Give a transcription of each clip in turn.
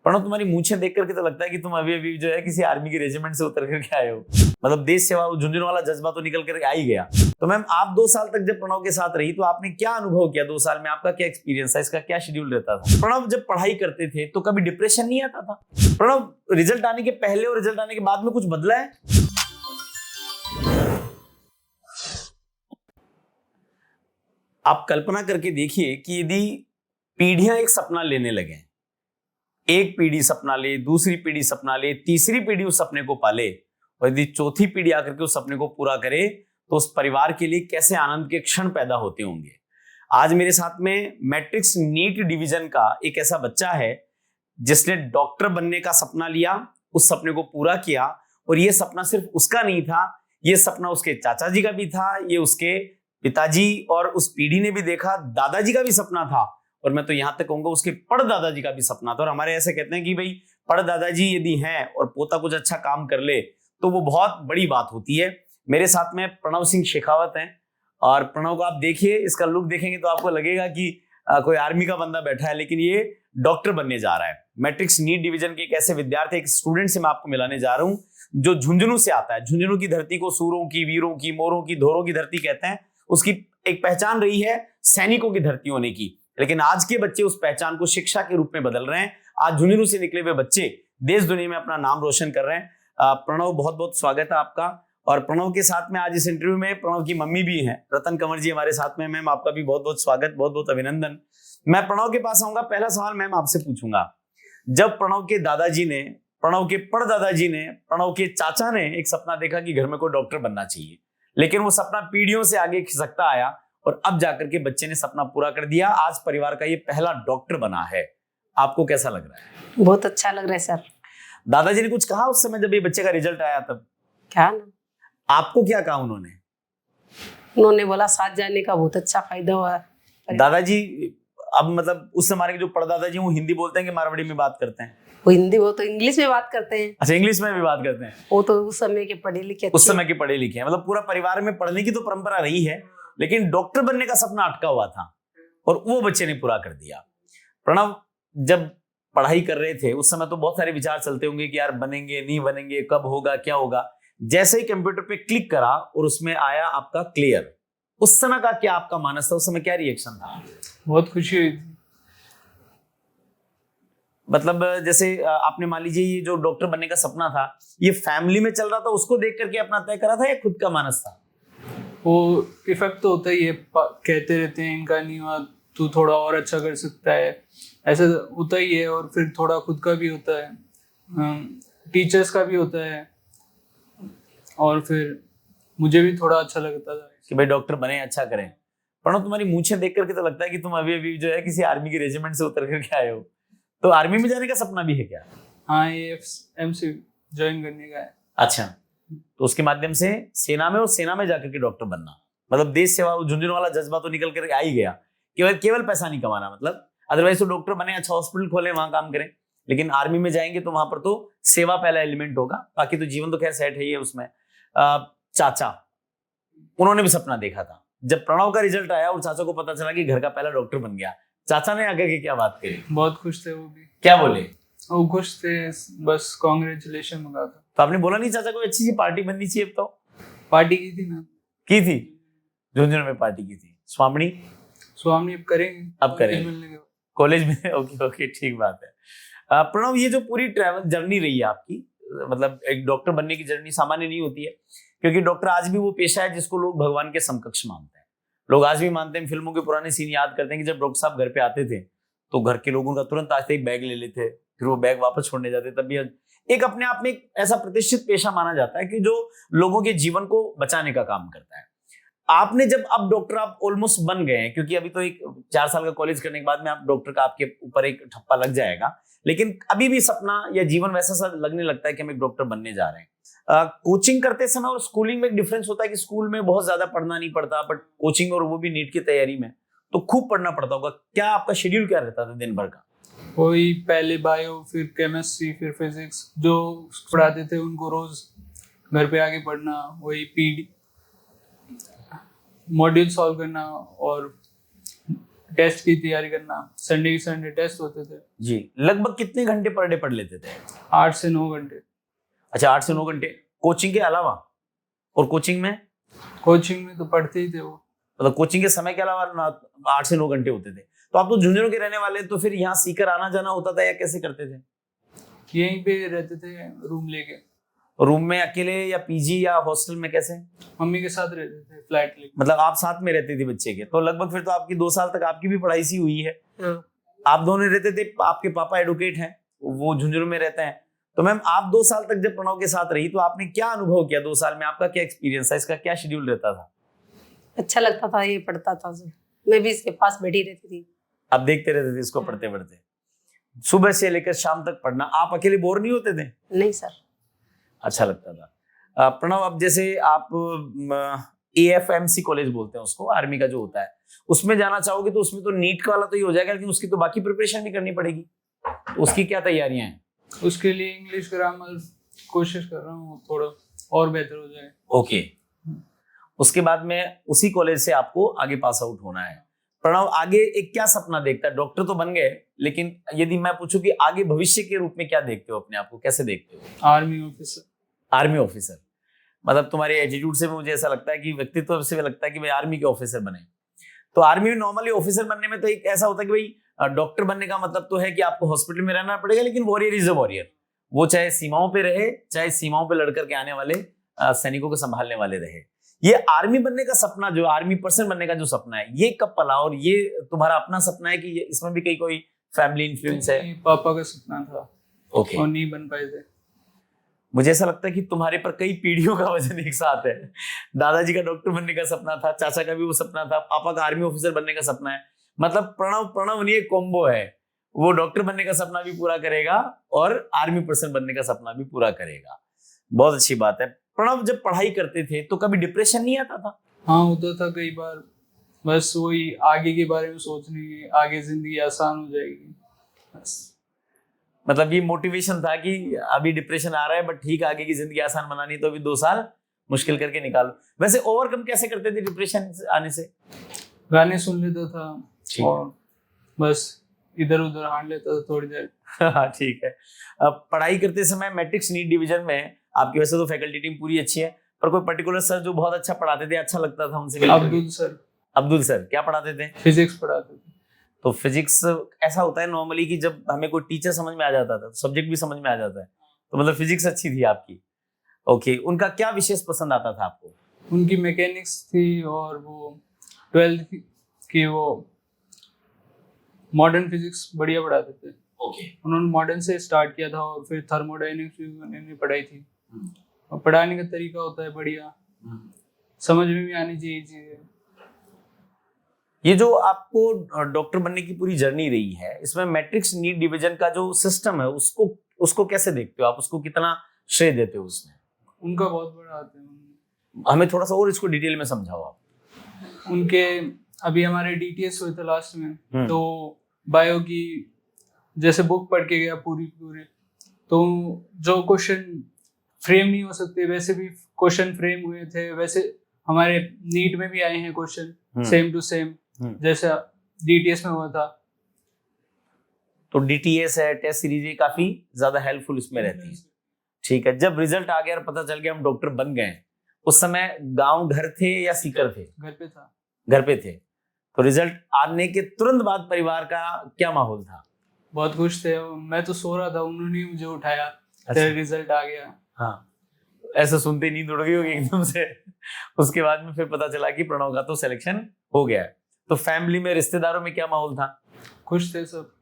प्रणव, तुम्हारी मूंछें देख करके तो लगता है कि तुम अभी अभी जो है किसी आर्मी के रेजिमेंट से उतर करके आए हो। मतलब देश सेवा, झुंझुनू वाला जज्बा तो निकल करके आ ही गया। तो मैम, आप 2 साल तक जब प्रणव के साथ रही तो आपने क्या अनुभव किया? 2 साल में आपका क्या एक्सपीरियंस था? इसका क्या शेड्यूल रहता था? प्रणव जब पढ़ाई करते थे तो कभी डिप्रेशन नहीं आता था? प्रणव, रिजल्ट आने के पहले और रिजल्ट आने के बाद में कुछ बदला है? आप कल्पना करके देखिए कि यदि पीढ़ियां एक सपना लेने लगे, एक पीढ़ी सपना ले, दूसरी पीढ़ी सपना ले, तीसरी पीढ़ी उस सपने को पाले और यदि चौथी पीढ़ी आकर के उस सपने को पूरा करे तो उस परिवार के लिए कैसे आनंद के क्षण पैदा होते होंगे। आज मेरे साथ में मैट्रिक्स नीट डिवीजन का एक ऐसा बच्चा है जिसने डॉक्टर बनने का सपना लिया, उस सपने को पूरा किया। और यह सपना सिर्फ उसका नहीं था, यह सपना उसके चाचा जी का भी था, ये उसके पिताजी और उस पीढ़ी ने भी देखा, दादाजी का भी सपना था, और मैं तो यहां तक कहूंगा उसके पड़दादाजी का भी सपना था। और हमारे ऐसे कहते हैं कि भाई पड़दादाजी यदि हैं और पोता कुछ अच्छा काम कर ले तो वो बहुत बड़ी बात होती है। मेरे साथ में प्रणव सिंह शेखावत हैं, और प्रणव को आप देखिए, इसका लुक देखेंगे तो आपको लगेगा कि कोई आर्मी का बंदा बैठा है, लेकिन ये डॉक्टर बनने जा रहा है। मैट्रिक्स नीट डिवीजन के एक ऐसे विद्यार्थी, एक स्टूडेंट से मैं आपको मिलाने जा रहा हूं जो झुंझुनू से आता है। झुंझुनू की धरती को सूरों की, वीरों की, मोरों की, धोरों की धरती कहते हैं। उसकी एक पहचान रही है सैनिकों की धरती होने की, लेकिन आज के बच्चे उस पहचान को शिक्षा के रूप में बदल रहे हैं। आज झुंझुनू से निकले हुए बच्चे देश दुनिया में अपना नाम रोशन कर रहे हैं। प्रणव, बहुत बहुत स्वागत है आपका। और प्रणव के साथ में आज इस इंटरव्यू में प्रणव की मम्मी भी हैं, रतन कंवर जी हमारे साथ में। मैम, आपका भी बहुत बहुत स्वागत, बहुत बहुत अभिनंदन। मैं प्रणव के पास आऊंगा, पहला सवाल मैम आपसे पूछूंगा। जब प्रणव के दादाजी ने, प्रणव के परदादाजी ने, प्रणव के चाचा ने एक सपना देखा कि घर में कोई डॉक्टर बनना चाहिए, लेकिन वो सपना पीढ़ियों से आगे खिसकता आया और अब जाकर के बच्चे ने सपना पूरा कर दिया। आज परिवार का ये पहला डॉक्टर बना है। आपको कैसा लग रहा है? बहुत अच्छा लग रहा है सर। दादाजी ने कुछ कहा उस समय जब ये बच्चे का रिजल्ट आया तब? क्या ना, आपको क्या कहा उन्होंने? उन्होंने बोला साथ जाने का बहुत अच्छा फायदा हुआ। दादाजी, अब मतलब उस समय के जो परदादाजी वो हिंदी बोलते हैं कि मारवाड़ी में बात करते हैं? वो हिंदी, वो तो इंग्लिश में बात करते हैं। अच्छा, इंग्लिश में भी बात करते हैं। वो तो उस समय के पढ़े लिखे, उस समय के पढ़े लिखे हैं। मतलब पूरा परिवार में पढ़ने की तो परंपरा रही है, लेकिन डॉक्टर बनने का सपना अटका हुआ था और वो बच्चे ने पूरा कर दिया। प्रणव, जब पढ़ाई कर रहे थे उस समय तो बहुत सारे विचार चलते होंगे कि यार बनेंगे नहीं बनेंगे, कब होगा, क्या होगा। जैसे ही कंप्यूटर पे क्लिक करा और उसमें आया आपका क्लियर, उस समय का क्या आपका मानस था? उस समय क्या रिएक्शन था? बहुत खुशी हुई थी। मतलब जैसे आपने मान लीजिए ये जो डॉक्टर बनने का सपना था, ये फैमिली में चल रहा था, उसको देख करके अपना तय करा था या खुद का मानस था? वो इफेक्ट तो होता ही है, कहते रहते हैं इनका नहीं हुआ, तू थोड़ा और अच्छा कर सकता है, ऐसा होता ही है। और फिर थोड़ा खुद का भी होता है, टीचर्स का भी होता है, और फिर मुझे भी थोड़ा अच्छा लगता था कि भाई डॉक्टर बने, अच्छा करें। प्रणव, तुम्हारी मूंछें देख करके तो लगता है कि तुम अभी अभी जो है किसी आर्मी के रेजिमेंट से उतर करके आए हो। तो आर्मी में जाने का सपना भी है क्या? हाँ, ये एमसी ज्वाइन करने का है। अच्छा, तो उसके माध्यम से सेना में, और सेना में जाकर के डॉक्टर बनना, मतलब देश सेवा, झुंझुनू वाला जज्बा तो निकल करके आ ही गया। केवल पैसा नहीं कमाना, मतलब अदरवाइज तो डॉक्टर बने, अच्छा हॉस्पिटल खोले, वहां काम करें, लेकिन आर्मी में जाएंगे तो वहां पर तो सेवा पहला एलिमेंट होगा, बाकी तो जीवन तो खैर सेट है ही है उसमें। चाचा, उन्होंने भी सपना देखा था। जब प्रणव का रिजल्ट आया और चाचा को पता चला कि घर का पहला डॉक्टर बन गया, चाचा ने आगे की क्या बात करी? बहुत खुश थे वो भी। क्या बोले? वो खुश थे, बस कॉन्ग्रेचुलेशन बोला था। तो आपने बोला नहीं चाचा को अच्छी सी पार्टी बननी चाहिए? अब तो पार्टी की थी ना। की थी, झुंझुनू में पार्टी की थी। स्वामी अब करेंगे, अब करेंगे कॉलेज में। ओके ओके, ठीक बात है। प्रणव, ये जो पूरी ट्रैवल जर्नी रही है आपकी, मतलब एक डॉक्टर बनने की जर्नी सामान्य नहीं होती है, क्योंकि डॉक्टर आज भी वो पेशा है जिसको लोग भगवान के समकक्ष मानते हैं। लोग आज भी मानते हैं, फिल्मों के पुराने सीन याद करते हैं कि जब डॉक्टर साहब घर पे आते थे तो घर के लोग उनका तुरंत आते ही बैग ले लेते, फिर वो बैग वापस छोड़ने जाते। तब भी एक अपने आप में एक ऐसा प्रतिष्ठित पेशा माना जाता है कि जो लोगों के जीवन को बचाने का काम करता है। आपने जब, अब डॉक्टर आप ऑलमोस्ट बन गए हैं, क्योंकि अभी तो एक 4 साल का कॉलेज करने के बाद में आप डॉक्टर का, आपके ऊपर एक ठप्पा लग जाएगा, लेकिन अभी भी सपना या जीवन वैसा सा लगने लगता है कि हम एक डॉक्टर बनने जा रहे हैं। कोचिंग करते समय और स्कूलिंग में एक डिफरेंस होता है कि स्कूल में बहुत ज्यादा पढ़ना नहीं पड़ता, बट कोचिंग और वो भी नीट की तैयारी में तो खूब पढ़ना पड़ता होगा। क्या आपका शेड्यूल क्या रहता था दिन भर का? वही पहले बायो, फिर केमिस्ट्री, फिर फिजिक्स, जो पढ़ाते थे उनको रोज घर पे आके पढ़ना, वही पीडी मॉड्यूल सॉल्व करना, और टेस्ट की तैयारी करना, संडे की संडे टेस्ट होते थे। जी, लगभग कितने घंटे पर डे पढ़ लेते थे? 8 से 9 घंटे। अच्छा, 8 से 9 घंटे कोचिंग के अलावा? और कोचिंग में? कोचिंग में तो पढ़ते ही थे वो। मतलब कोचिंग के समय के अलावा 8 से 9 घंटे होते थे। तो आप तो झुंझुनू के रहने वाले, तो फिर यहाँ सीकर आना जाना होता था या कैसे करते थे? यहीं पे रहते थे रूम लेके। रूम में अकेले या पीजी या हॉस्टल में, कैसे? मम्मी के साथ रहते थे फ्लैट लेके। मतलब आप साथ में रहते थे बच्चे के? तो लगभग फिर तो आपकी 2 साल तक आपकी भी पढ़ाई सी हुई है। हाँ। आप दोनों रहते थे, आपके पापा एडवोकेट हैं, वो झुंझुनू में रहते हैं। तो मैम आप 2 साल तक जब प्रणव के साथ रही तो आपने क्या अनुभव किया 2 साल में? आपका क्या एक्सपीरियंस था? इसका क्या शेड्यूल रहता था? अच्छा लगता था, ये पढ़ता था जो मैं भी इसके पास बैठी रहती थी। आप देखते रहते थे इसको पढ़ते पढ़ते? सुबह से लेकर शाम तक पढ़ना। आप अकेले बोर नहीं होते थे? नहीं सर। अच्छा लगता था। प्रणव, अब जैसे आप AFMC कॉलेज बोलते हैं उसको, आर्मी का जो होता है, उसमें जाना चाहोगे तो उसमें तो नीट का वाला तो ही हो जाएगा, लेकिन उसकी तो बाकी प्रिपरेशन भी करनी पड़ेगी। तो उसकी क्या तैयारियां हैं? उसके लिए इंग्लिश ग्रामर कोशिश कर रहा हूँ थोड़ा और बेहतर हो जाए। ओके। उसके बाद में उसी कॉलेज से आपको आगे पास आउट होना है। प्रणव आगे एक क्या सपना देखता है? डॉक्टर तो बन गए, लेकिन यदि मैं पूछूं कि आगे भविष्य के रूप में क्या देखते हो अपने आप को, कैसे देखते हो? Army officer. Army officer? मतलब तुम्हारे एटीट्यूड से मुझे ऐसा लगता है कि व्यक्तित्व से लगता है कि भाई आर्मी के ऑफिसर बने। तो आर्मी में नॉर्मली ऑफिसर बनने में तो एक ऐसा होता है कि भाई डॉक्टर बनने का मतलब तो है कि आपको हॉस्पिटल में रहना पड़ेगा, लेकिन वॉरियर इज अ वॉरियर। वो चाहे सीमाओं पे रहे, चाहे सीमाओं पे लड़कर के आने वाले सैनिकों को संभालने वाले रहे। ये आर्मी बनने का सपना, जो आर्मी पर्सन बनने का जो सपना है, ये कब पला? और ये तुम्हारा अपना सपना है कि इसमें भी कहीं कोई फैमिली इन्फ्लुएंस है? पापा का सपना था। ओके। और नहीं बन पाए थे। मुझे ऐसा लगता है कि तुम्हारे पर कई पीढ़ियों का वजन एक साथ है। दादाजी का डॉक्टर बनने का सपना था, चाचा का भी वो सपना था, पापा का आर्मी ऑफिसर बनने का सपना है। मतलब प्रणव नहीं, कॉम्बो है। वो डॉक्टर बनने का सपना भी पूरा करेगा और आर्मी पर्सन बनने का सपना भी पूरा करेगा। बहुत अच्छी बात है। प्रणव, जब पढ़ाई करते थे तो कभी डिप्रेशन नहीं आता था? हाँ, होता था कई बार। बस वही आगे के बारे में सोचने की, आगे जिंदगी आसान हो जाएगी बस। मतलब ये मोटिवेशन था कि अभी डिप्रेशन आ रहा है, बट ठीक, आगे की जिंदगी आसान बनानी तो अभी 2 साल मुश्किल करके निकालो। वैसे ओवरकम कैसे करते थे डिप्रेशन आने से? गाने सुन लेता था और बस इधर उधर हांड लेता था थोड़ी देर। ठीक है। अब पढ़ाई करते समय मैट्रिक्स नीट डिवीजन में आपकी वैसे तो फैकल्टी टीम पूरी अच्छी है, पर कोई पर्टिकुलर सर जो बहुत अच्छा पढ़ाते थे, अच्छा लगता था उनसे? अब्दुल सर। अब्दुल सर क्या पढ़ाते थे? फिजिक्स पढ़ाते थे। तो फिजिक्स ऐसा होता है नॉर्मली कि जब हमें कोई टीचर समझ में आ जाता था, सब्जेक्ट भी समझ में आ जाता है, तो मतलब फिजिक्स अच्छी थी आपकी। ओके। उनका क्या विशेष पसंद आता था आपको? उनकी मैकेनिक्स थी और वो 12th की वो मॉडर्न फिजिक्स बढ़िया पढ़ाते थे। ओके। उन्होंने मॉडर्न से स्टार्ट किया था और फिर थर्मोडायनेमिक्स भी उन्होंने पढ़ाई थी। और पढ़ाने का तरीका होता है बढ़िया, समझ में भी आनी चाहिए चीजें। ये जो आपको डॉक्टर बनने की पूरी जर्नी रही है, इसमें मैट्रिक्स नीट डिवीजन का जो सिस्टम है उसको कैसे देखते हो आप? उसको कितना श्रेय देते हो उसमें? उनका बहुत बड़ा हाथ है। हमें थोड़ा सा और इसको डिटेल में समझाओ आप। उनके अभी हमारे DTS हुए थे लास्ट में, तो बायो की जैसे बुक पढ़ के गया पूरी, तो जो क्वेश्चन फ्रेम नहीं हो सकते वैसे भी क्वेश्चन फ्रेम हुए थे। वैसे हमारे नीट में भी आए हैं क्वेश्चन सेम टू सेम जैसा DTS में हुआ था। तो DTS है, टेस्ट सीरीज, ये काफी ज्यादा हेल्पफुल इसमें रहती है। ठीक है। जब रिजल्ट आ गया और पता चल गया हम डॉक्टर बन गए, उस समय गांव घर थे या सीकर थे? घर पे था। घर पे थे। तो रिजल्ट आने के तुरंत बाद परिवार का क्या माहौल था? बहुत खुश थे। मैं तो सो रहा था, उन्होंने मुझे उठाया। तेरा रिजल्ट आ गया। हाँ, ऐसा सुनते नींद उड़ गई होगी एकदम से। उसके बाद में फिर पता चला कि प्रणव का तो सिलेक्शन हो गया है। तो फैमिली में, रिश्तेदारों में क्या माहौल था? खुश थे सब।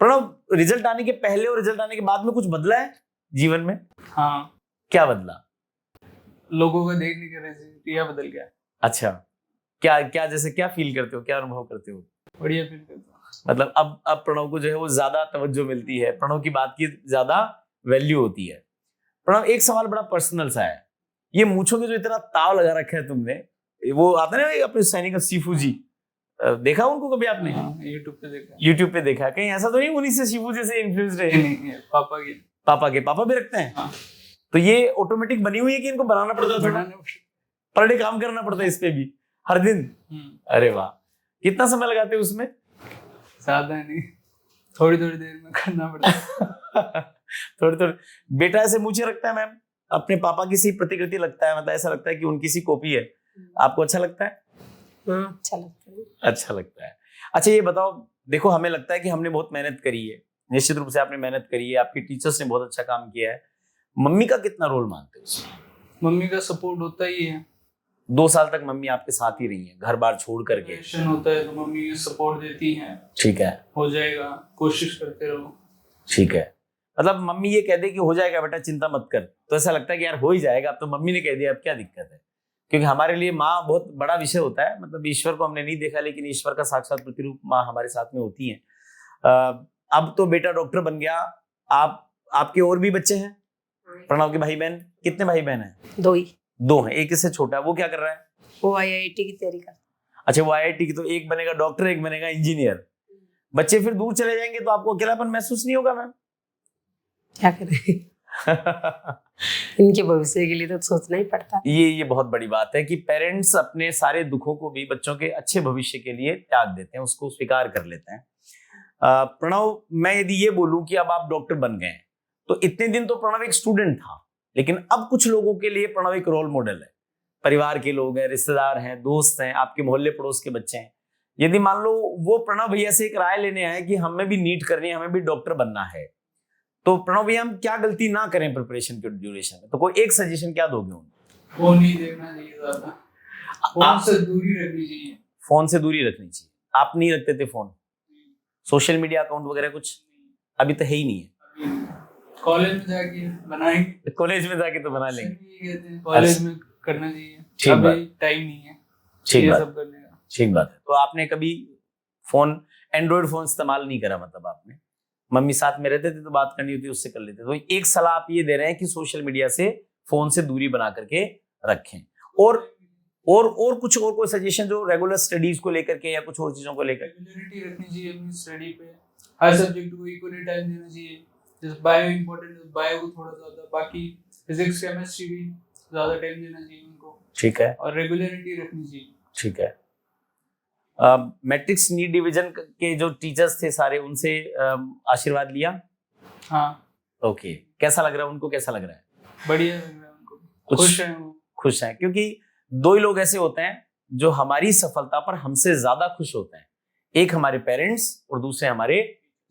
प्रणव, रिजल्ट आने के पहले और रिजल्ट आने के बाद में कुछ बदला है जीवन में? हाँ। क्या बदला? लोगों को देखने का नजरिया बदल गया। अच्छा, क्या जैसे क्या फील करते हो, क्या अनुभव करते हो? बढ़िया फील करता हूँ। मतलब अब प्रणव को जो है वो ज्यादा तवज्जो मिलती है, प्रणव की बात की ज्यादा वैल्यू होती है। प्रणव, एक सवाल बड़ा पर्सनल सा है। ये मूंछों में जो इतना ताव लगा रखा है तुमने, वो आता है ना अपने सैनिक शिफू जी, देखा उनको कभी आपने? यूट्यूब पे देखा। कहीं ऐसा तो नहीं उन्हीं से शिफू जैसे इन्फ्लुएंस रहे? नहीं, पापा भी रखते हैं। हाँ। तो ये ऑटोमेटिक बनी हुई है कि इनको बनाना पड़ता है? पर डे काम करना पड़ता है इस पे भी हर दिन? अरे वाह, कितना समय लगाते हैं उसमें? ज्यादा नहीं, थोड़ी थोड़ी देर में करना पड़ता है। थोड़ी थोड़ी। बेटा ऐसे मुझे रखता है मैम, अपने पापा की सी प्रतिकृति लगता है, मतलब ऐसा लगता है कि उनकी सी कॉपी है। आपको अच्छा लगता है? अच्छा लगता है। अच्छा लगता है। अच्छा ये बताओ, देखो हमें लगता है कि हमने बहुत मेहनत करी है, निश्चित रूप से आपने मेहनत करी है, आपकी टीचर्स ने बहुत अच्छा काम किया है, मम्मी का कितना रोल मानते हो उसमें? मम्मी का सपोर्ट होता ही है। 2 साल तक मम्मी आपके साथ ही रही है, घर बार छोड़ करके। Depression होता है तो मम्मी सपोर्ट देती हैं, ठीक है, हो जाएगा, कोशिश करते रहो। ठीक है। मतलब मम्मी ये कह दे कि हो जाएगा बेटा चिंता मत कर, तो ऐसा लगता है कि यार हो ही जाएगा, अब तो मम्मी ने कह दिया, अब क्या दिक्कत है। क्योंकि हमारे लिए माँ बहुत बड़ा विषय होता है, मतलब ईश्वर को हमने नहीं देखा लेकिन ईश्वर का साक्षात प्रतिरूप माँ हमारे साथ में होती है। अब तो बेटा डॉक्टर बन गया, आपके और भी बच्चे हैं? प्रणव के भाई बहन कितने भाई बहन हैं? 2 ही। 2 हैं, एक इससे छोटा है, वो क्या कर रहा है? वो IIT की तैयारी कर। अच्छा वो IIT की, तो एक बनेगा डॉक्टर एक बनेगा इंजीनियर। बच्चे फिर दूर चले जाएंगे तो आपको अकेलापन महसूस नहीं होगा मैम? क्या करें इनके भविष्य के लिए तो सोचना ही पड़ता है। ये बहुत बड़ी बात है कि पेरेंट्स अपने सारे दुखों को भी बच्चों के अच्छे भविष्य के लिए त्याग देते हैं, उसको स्वीकार कर लेते हैं। प्रणव, मैं यदि ये बोलूं कि अब आप डॉक्टर बन गए तो इतने दिन तो प्रणव एक स्टूडेंट था, लेकिन अब कुछ लोगों के लिए प्रणव एक रोल मॉडल है। परिवार के लोग हैं, रिश्तेदार हैं, दोस्त हैं, आपके मोहल्ले पड़ोस के बच्चे हैं। यदि मान लो वो प्रणव भैया से एक राय लेने आए कि हमें भी नीट करनी है, हमें भी डॉक्टर बनना है, तो प्रणव भैया हम क्या गलती ना करें प्रिपरेशन के ड्यूरेशन में, तो कोई एक सजेशन क्या दोगे उनको? फोन नहीं देखना चाहिए ज्यादा, फोन से दूरी रखनी चाहिए। फोन से दूरी रखनी चाहिए। आप नहीं रखते थे फोन? सोशल मीडिया अकाउंट वगैरह कुछ अभी तो है ही नहीं है? कॉलेज में जाके बनाएंगे। कॉलेज में जाके तो बना लेंगे, कॉलेज में करना चाहिए, ठीक बात। अभी टाइम नहीं है ठीक ये बात, सब करने का। ठीक बात है। तो आपने कभी फोन, एंड्रॉइड फोन इस्तेमाल नहीं करा, मतलब आपने, मम्मी साथ में रहते थे तो बात करनी होती उससे कर लेते। तो एक सलाह आप ये दे रहे हैं कि सोशल मीडिया से, फोन से दूरी बना करके रखें। और कुछ और कोई सजेशन जो रेगुलर स्टडीज को लेकर के या कुछ और चीजों को लेकर? रेगुलरिटी रखनी चाहिए अपनी स्टडी पे, हर सब्जेक्ट को इक्वली टाइम देना चाहिए। जैसे बायो इंपॉर्टेंट है, बायो को थोड़ा ज्यादा, बाकी फिजिक्स केमिस्ट्री भी ज्यादा टाइम देना चाहिए उनको। ठीक है, और रेगुलरिटी रखनी चाहिए। ठीक है। मैट्रिक्स नीट डिवीजन के जो टीचर्स थे सारे, उनसे आशीर्वाद लिया? हाँ। ओके, कैसा लग रहा है उनको, कैसा लग रहा है? बढ़िया लग रहा है उनको, खुश हैं वो। खुश हैं, क्योंकि 2 ही लोग ऐसे होते हैं जो हमारी सफलता पर हमसे ज्यादा खुश होते हैं, एक हमारे पेरेंट्स और दूसरे हमारे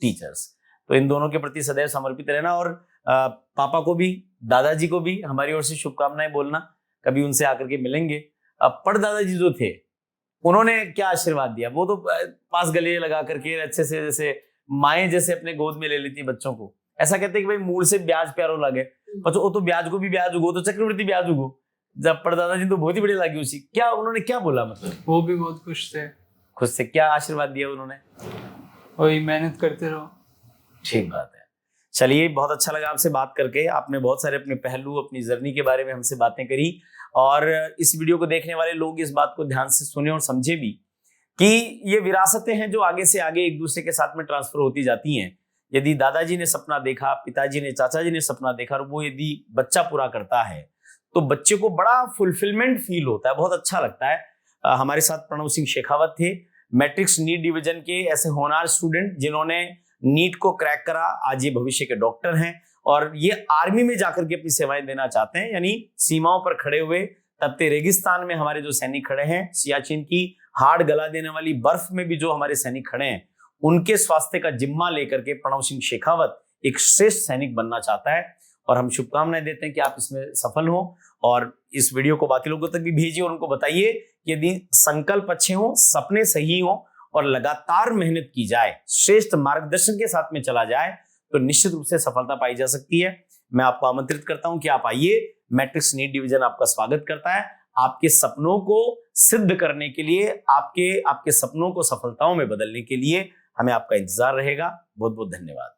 टीचर्स। तो इन दोनों के प्रति सदैव समर्पित रहना, और पापा को भी, दादाजी को भी हमारी ओर से शुभकामनाएं बोलना। कभी उनसे आकर के मिलेंगे। पर दादाजी जो थे उन्होंने क्या आशीर्वाद दिया? वो तो पास गले लगा करके अच्छे से, जैसे माएं जैसे अपने गोद में ले लेती बच्चों को। ऐसा कहते हैं कि भाई मूल से ब्याज प्यारो लगे, बच्चों वो तो ब्याज को भी ब्याज उगो, तो चक्रवृद्धि ब्याज उगो। जब परदादा जी तो बहुत ही बढ़िया लगी उसी, क्या उन्होंने क्या बोला? मतलब वो भी बहुत खुश थे। खुद से क्या आशीर्वाद दिया उन्होंने? वही मेहनत करते रहो। ठीक बात है। चलिए, बहुत अच्छा लगा आपसे बात करके। आपने बहुत सारे अपने पहलू, अपनी जर्नी के बारे में हमसे बातें करी, और इस वीडियो को देखने वाले लोग इस बात को ध्यान से सुने और समझे भी कि ये विरासतें हैं जो आगे से आगे एक दूसरे के साथ में ट्रांसफर होती जाती हैं। यदि दादाजी ने सपना देखा, पिताजी ने, चाचा जी ने सपना देखा, और वो यदि बच्चा पूरा करता है तो बच्चे को बड़ा फुलफिलमेंट फील होता है, बहुत अच्छा लगता है। हमारे साथ प्रणव सिंह शेखावत थे, मैट्रिक्स नीट डिवीजन के ऐसे होनहार स्टूडेंट जिन्होंने नीट को क्रैक करा, आज ये भविष्य के डॉक्टर हैं, और ये आर्मी में जाकर के अपनी सेवाएं देना चाहते हैं। यानी सीमाओं पर खड़े हुए तपते रेगिस्तान में हमारे जो सैनिक खड़े हैं, सियाचिन की हाड़ गला देने वाली बर्फ में भी जो हमारे सैनिक खड़े हैं, उनके स्वास्थ्य का जिम्मा लेकर के प्रणव सिंह शेखावत एक श्रेष्ठ सैनिक बनना चाहता है। और हम शुभकामनाएं देते हैं कि आप इसमें सफल हो, और इस वीडियो को बाकी लोगों तक भी भेजिए और उनको बताइए कि यदि संकल्प अच्छे हो, सपने सही हो और लगातार मेहनत की जाए, श्रेष्ठ मार्गदर्शन के साथ में चला जाए, तो निश्चित रूप से सफलता पाई जा सकती है। मैं आपको आमंत्रित करता हूं कि आप आइए, मैट्रिक्स नीट डिवीजन आपका स्वागत करता है। आपके सपनों को सिद्ध करने के लिए, आपके सपनों को सफलताओं में बदलने के लिए हमें आपका इंतजार रहेगा। बहुत बहुत धन्यवाद।